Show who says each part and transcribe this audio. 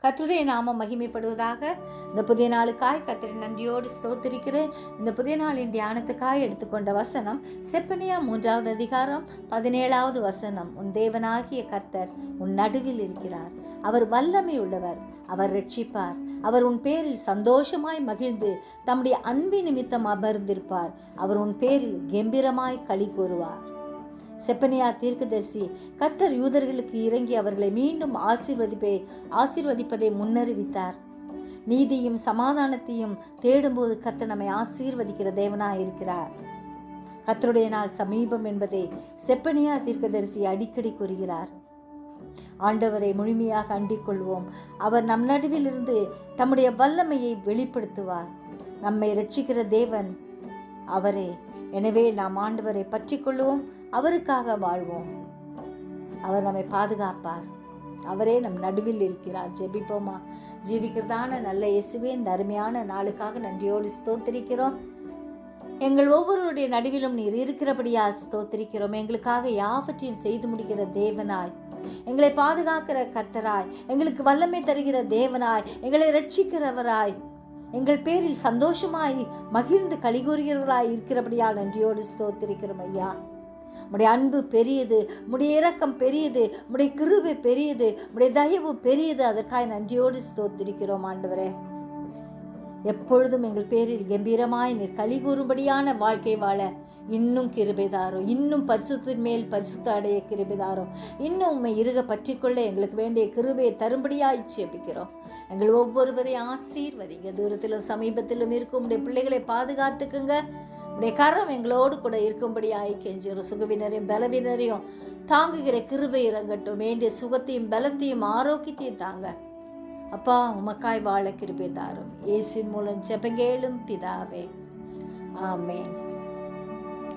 Speaker 1: கர்த்தருடைய நாமம் மகிமைப்படுவதாக. இந்த புதிய நாளுக்காய் கர்த்தரை நன்றியோடு ஸ்தோத்திரிக்கிறேன். இந்த புதிய நாளின் தியானத்துக்காய் எடுத்துக்கொண்ட வசனம் செப்பனியா 3வது அதிகாரம் 17வது வசனம். உன் தேவனாகிய கர்த்தர் உன் நடுவில் இருக்கிறார். அவர் வல்லமை உள்ளவர். அவர் ரட்சிப்பார். அவர் உன் பேரில் சந்தோஷமாய் மகிழ்ந்து தம்முடைய அன்பின் நிமித்தம் அமர்ந்திருப்பார். அவர் உன் பேரில் கெம்பீரமாய் களி கூறுவார். செப்பனியா தீர்க்கதரிசி கர்த்தர் யூதர்களுக்கு இறங்கி அவர்களை மீண்டும் ஆசீர்வதிப்பதை முன்னறிவித்தார். நீதியும் சமாதானத்தையும் தேடும்போது கர்த்தர் நம்மை ஆசீர்வதிக்கிற தேவனாய் இருக்கிறார். கர்த்தருடைய நாள் சமீபம் என்பதை செப்பனியா தீர்க்கதரிசி அடிக்கடி கூறுகிறார். ஆண்டவரை முழுமையாக அண்டிக் கொள்வோம். அவர் நம் நடுவில் இருந்து தம்முடைய வல்லமையை வெளிப்படுத்துவார். நம்மை ரட்சிக்கிற தேவன் அவரே. எனவே நாம் ஆண்டவரை பற்றி கொள்வோம், அவருக்காக வாழ்வோம். அவர் நம்மை பாதுகாப்பார். அவரே நம் நடுவில் இருக்கிறார். ஜெபிப்போமா? ஜீவிக்கிறதான நல்ல இயேசுவே, இந்த அருமையான நாளுக்காக நன்றியோடு ஸ்தோத்திரிக்கிறோம். எங்கள் ஒவ்வொருடைய நடுவிலும் நீர் இருக்கிறபடியால் ஸ்தோத்திரிக்கிறோம். எங்களுக்காக யாவற்றையும் செய்து முடிக்கிற தேவனாய், எங்களை பாதுகாக்கிற கர்த்தராய், எங்களுக்கு வல்லமை தருகிற தேவனாய், எங்களை ரட்சிக்கிறவராய், எங்கள் பேரில் சந்தோஷமாய் மகிழ்ந்து கலிகூறுகிறவராய் இருக்கிறபடியால் நன்றியோடு ஸ்தோத்திரிக்கிறோம் ஐயா. உம்முடைய அன்பு பெரியது, உம்முடைய இரக்கம் பெரியது, உம்முடைய கிருபை பெரியது, உம்முடைய தயவு பெரியது. அதற்காக நன்றியோடு ஸ்தோத்திரிக்கிறோம் ஆண்டவரே. எப்பொழுதும் எங்கள் பேரில் கம்பீரமாய் நீர் களி கூறும்படியான வாழ்க்கை வாழ இன்னும் கிருபை தாரும். இன்னும் பரிசுத்தின் மேல் பரிசுத்த அடைய கிருபை தாரும். இன்னும் உம்மை இறுக பற்றிக்கொள்ள எங்களுக்கு வேண்டிய கிருபையை தரும்படியாய் ஜெபிக்கிறோம். எங்கள் ஒவ்வொருவரையும் ஆசீர்வதிங்க. தூரத்திலும் சமீபத்திலும் இருக்கும் உடைய பிள்ளைகளை பாதுகாத்துக்குங்க. உடைய கரம் எங்களோடு கூட இருக்கும்படியாய் கெஞ்சுகிறோம். சுகவினரையும் பலவினரையும் தாங்குகிற கிருபை இறங்கட்டும். வேண்டிய சுகத்தையும் பலத்தையும் ஆரோக்கியத்தையும் தாங்க. அப்பா, உமக்காய் வாழ கிருபை தாரும். இயேசுவின் மூலம் ஜெபங்கேளும் பிதாவே. ஆமென்.